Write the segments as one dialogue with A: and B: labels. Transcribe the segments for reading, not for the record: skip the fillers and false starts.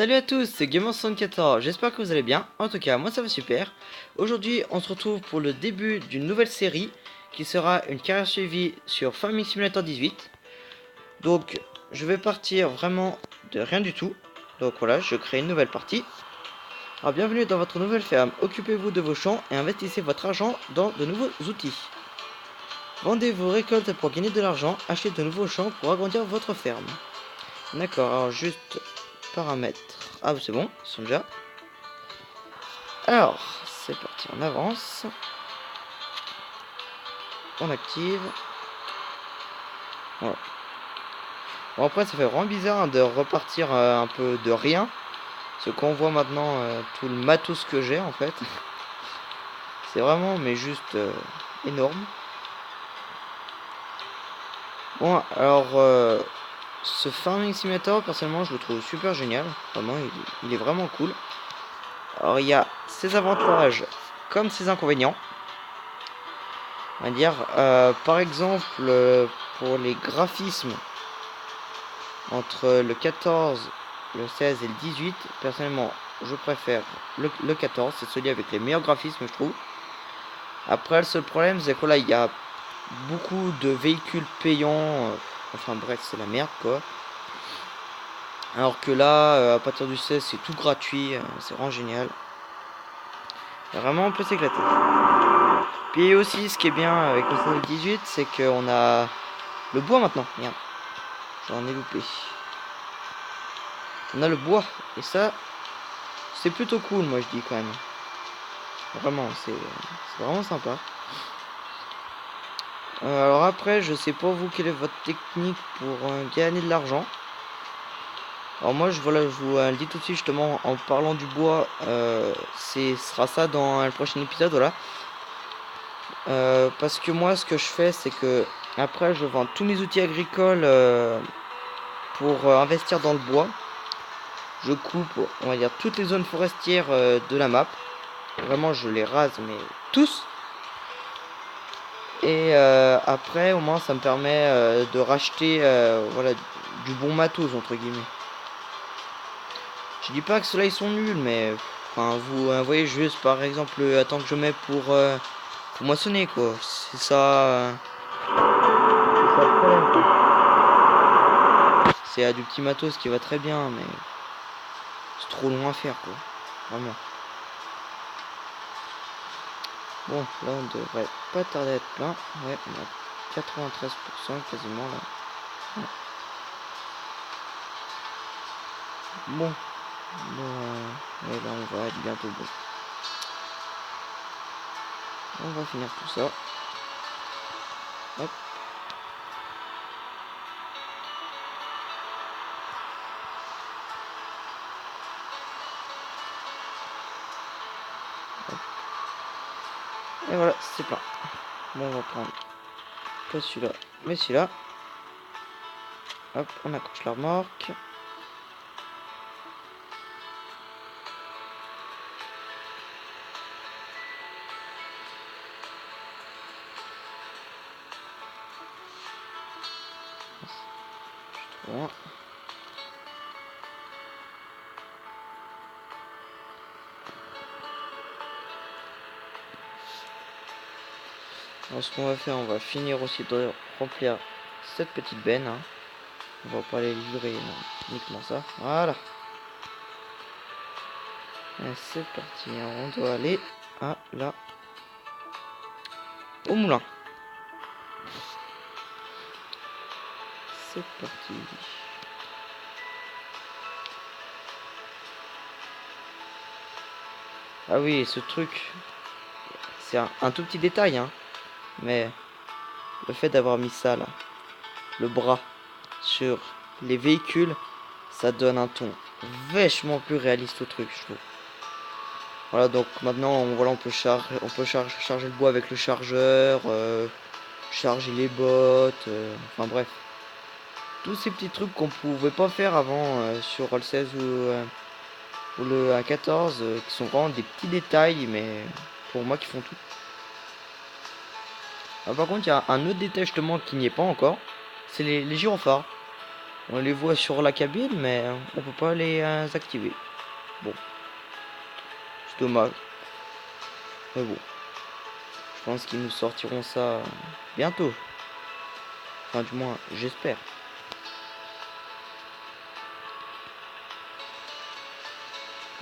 A: Salut à tous, c'est Gamer74, j'espère que vous allez bien. En tout cas, moi ça va super. Aujourd'hui, on se retrouve pour le début d'une nouvelle série qui sera une carrière suivie sur Farming Simulator 18. Donc, je vais partir vraiment de rien du tout. Donc voilà, je crée une nouvelle partie. Alors, bienvenue dans votre nouvelle ferme. Occupez-vous de vos champs et investissez votre argent dans de nouveaux outils. Vendez vos récoltes pour gagner de l'argent. Achetez de nouveaux champs pour agrandir votre ferme. D'accord, alors juste paramètres. Ah, c'est bon, ils sont déjà. Alors, c'est parti, on avance. On active. Voilà. Bon, après, ça fait vraiment bizarre de repartir un peu de rien. Parce qu'on voit maintenant tout le matos que j'ai en fait. C'est vraiment, mais juste énorme. Bon, alors, ce Farming Simulator, personnellement, je le trouve super génial. Vraiment, il est vraiment cool. Alors, il y a ses avantages comme ses inconvénients. On va dire, par exemple, pour les graphismes, entre le 14, le 16 et le 18, personnellement, je préfère le 14, c'est celui avec les meilleurs graphismes, je trouve. Après, le seul problème, c'est que là, il y a beaucoup de véhicules payants. Enfin bref, c'est la merde, quoi. Alors que là, à partir du 16, c'est tout gratuit. C'est vraiment génial. Vraiment, on peut s'éclater. Puis aussi, ce qui est bien avec le 16 et le 18, c'est qu'on a le bois maintenant. Merde, j'en ai loupé. On a le bois. Et ça, c'est plutôt cool, moi, je dis quand même. Vraiment, c'est vraiment sympa. Alors après, je sais pas vous quelle est votre technique pour gagner de l'argent. Alors moi, voilà, je vous le dis tout de suite justement en parlant du bois. Ce sera ça dans le prochain épisode, voilà. Parce que moi, ce que je fais, c'est que après, je vends tous mes outils agricoles pour investir dans le bois. Je coupe, on va dire, toutes les zones forestières de la map. Vraiment, je les rase, mais tous. Et après, au moins, ça me permet de racheter voilà, du bon matos, entre guillemets. Je dis pas que ceux-là, ils sont nuls, mais enfin, vous voyez juste, par exemple, attends que je mets pour moissonner, quoi. C'est ça, c'est ça le problème, quoi. C'est du petit matos qui va très bien, mais c'est trop long à faire, quoi. Vraiment. Bon, là, on devrait pas tarder à être plein. Ouais, on a 93% quasiment, là. Ouais. Bon. Ouais, là, on va être bientôt bon. On va finir tout ça. Hop. Hop. Et voilà, c'est plein. Bon, on va prendre pas celui-là, mais celui-là. Hop, on accroche la remorque. Bon. Alors ce qu'on va faire, on va finir aussi de remplir cette petite benne. Hein. On va pas les livrer uniquement ça. Voilà. C'est parti. On doit aller à là au moulin. C'est parti. Ah oui, ce truc, c'est un tout petit détail, hein. Mais le fait d'avoir mis ça là, le bras sur les véhicules, ça donne un ton vachement plus réaliste au truc, je trouve. Voilà, donc maintenant, on peut charger le bois avec le chargeur, charger les bottes, enfin bref. Tous ces petits trucs qu'on pouvait pas faire avant sur le 16 ou le A14, qui sont vraiment des petits détails, mais pour moi qui font tout. Ah, par contre, il y a un autre détail justement qui n'y est pas encore, c'est les gyrophares. On les voit sur la cabine, mais on peut pas les activer. Bon, c'est dommage. Mais bon, je pense qu'ils nous sortiront ça bientôt. Enfin, du moins, j'espère.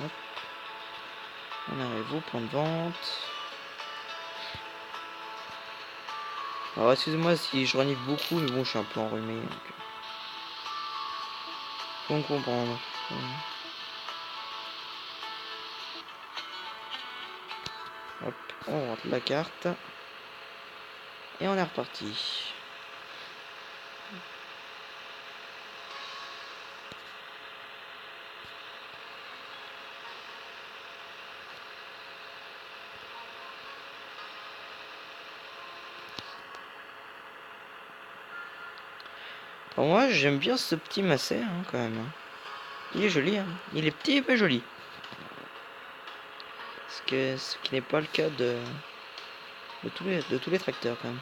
A: Hop. On arrive au point de vente. Alors, excusez-moi si je renifle beaucoup, mais bon, je suis un peu enrhumé. Donc, faut comprendre. Hop, on rentre la carte. Et on est reparti. Alors moi j'aime bien ce petit Macet quand même. Il est joli, hein. Il est petit mais joli. Ce qui n'est pas le cas de tous les tracteurs quand même.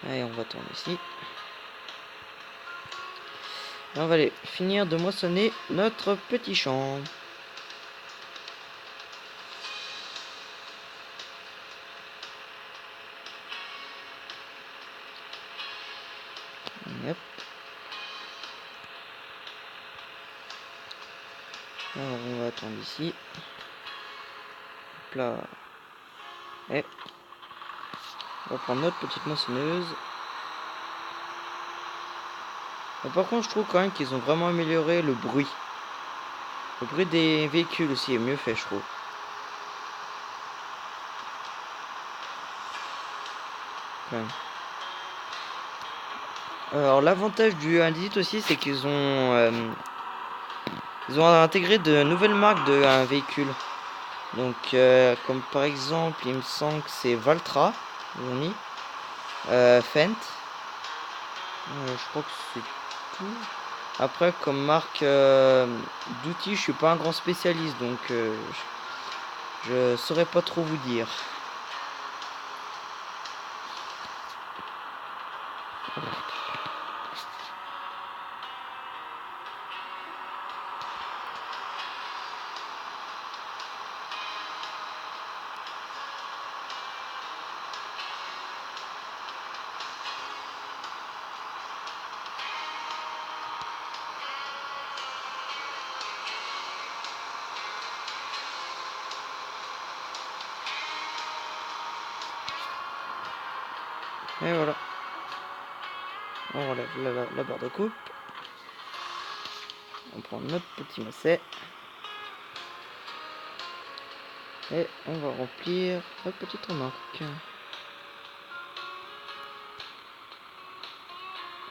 A: Allez, on va tourner ici. Et on va aller finir de moissonner notre petit champ. Hop. Alors on va attendre ici. Hop là. Et on va prendre notre petite moissonneuse. Mais par contre je trouve quand même qu'ils ont vraiment amélioré le bruit. Le bruit des véhicules aussi est mieux fait, je trouve. Quand même. Alors l'avantage du 1.18 aussi, c'est qu'ils ont intégré de nouvelles marques de un véhicule. Donc comme par exemple, il me semble que c'est Valtra, on y, Fendt. Je crois que c'est tout. Après, comme marque d'outils, je suis pas un grand spécialiste, donc je saurais pas trop vous dire. Et voilà. On relève la barre de coupe. On prend notre petit macet. Et on va remplir notre petite remorque.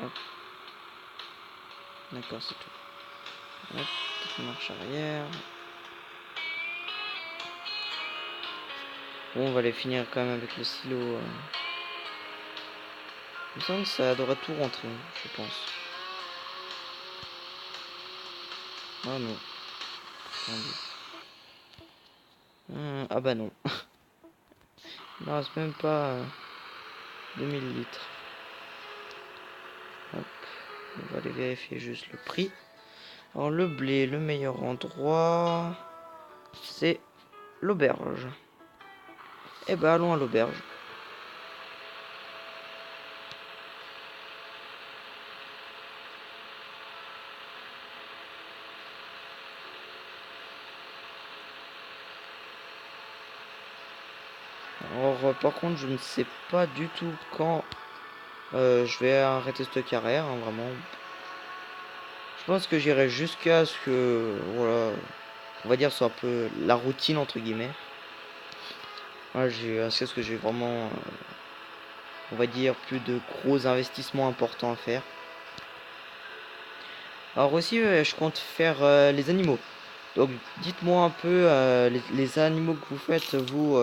A: Hop. D'accord, c'est tout. Hop, petite marche arrière. Bon, on va les finir quand même avec le silo. Il me semble que ça devrait tout rentrer, je pense. Ah non. Ah bah non. Il ne reste même pas 2000 litres. Hop. On va aller vérifier juste le prix. Alors le blé, le meilleur endroit, c'est l'auberge. Eh ben allons à l'auberge. Alors par contre je ne sais pas du tout quand je vais arrêter cette carrière, hein, vraiment. Je pense que j'irai jusqu'à ce que, voilà, on va dire soit un peu la routine entre guillemets. Voilà, c'est ce que j'ai vraiment, on va dire, plus de gros investissements importants à faire. Alors aussi je compte faire les animaux. Donc dites-moi un peu les animaux que vous faites vous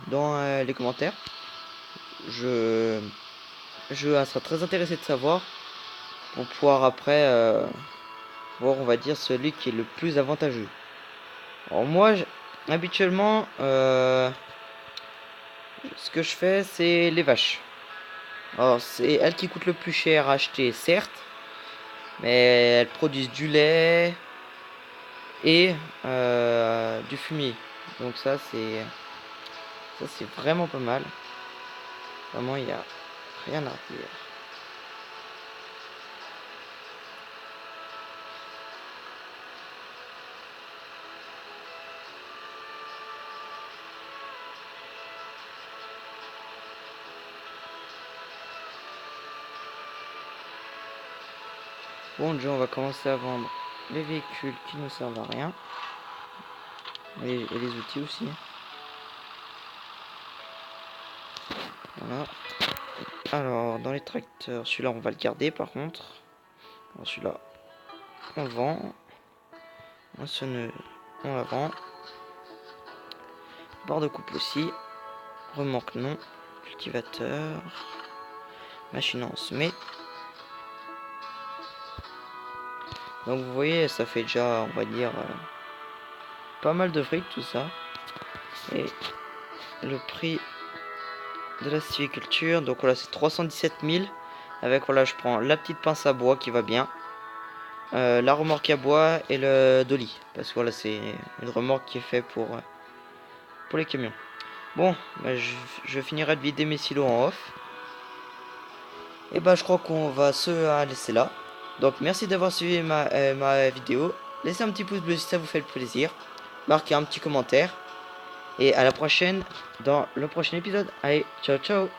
A: dans les commentaires. Je serai très intéressé de savoir pour pouvoir après pour, on va dire, celui qui est le plus avantageux. Alors moi, habituellement, ce que je fais, c'est les vaches. Alors, c'est elles qui coûtent le plus cher à acheter, certes, mais elles produisent du lait et du fumier. Donc ça c'est vraiment pas mal. Vraiment, il n'y a rien à dire. Bon, déjà, on va commencer à vendre les véhicules qui ne servent à rien. Et les outils aussi. Voilà. Alors, dans les tracteurs, celui-là, on va le garder par contre. Alors, celui-là, on vend. Moissonneuse, on la vend. Barre de coupe aussi. Remorque, non. Cultivateur. Machine, on se met. Donc, vous voyez, ça fait déjà, on va dire, pas mal de fric tout ça. Et le prix de la sylviculture, donc voilà, c'est 317 000. Avec, voilà, je prends la petite pince à bois qui va bien. La remorque à bois et le dolly. Parce que voilà, c'est une remorque qui est faite pour les camions. Bon, bah, je finirai de vider mes silos en off. Et bah je crois qu'on va se laisser là. Donc merci d'avoir suivi ma vidéo. Laissez un petit pouce bleu si ça vous fait plaisir. Marquez un petit commentaire. Et à la prochaine dans le prochain épisode. Allez, ciao ciao.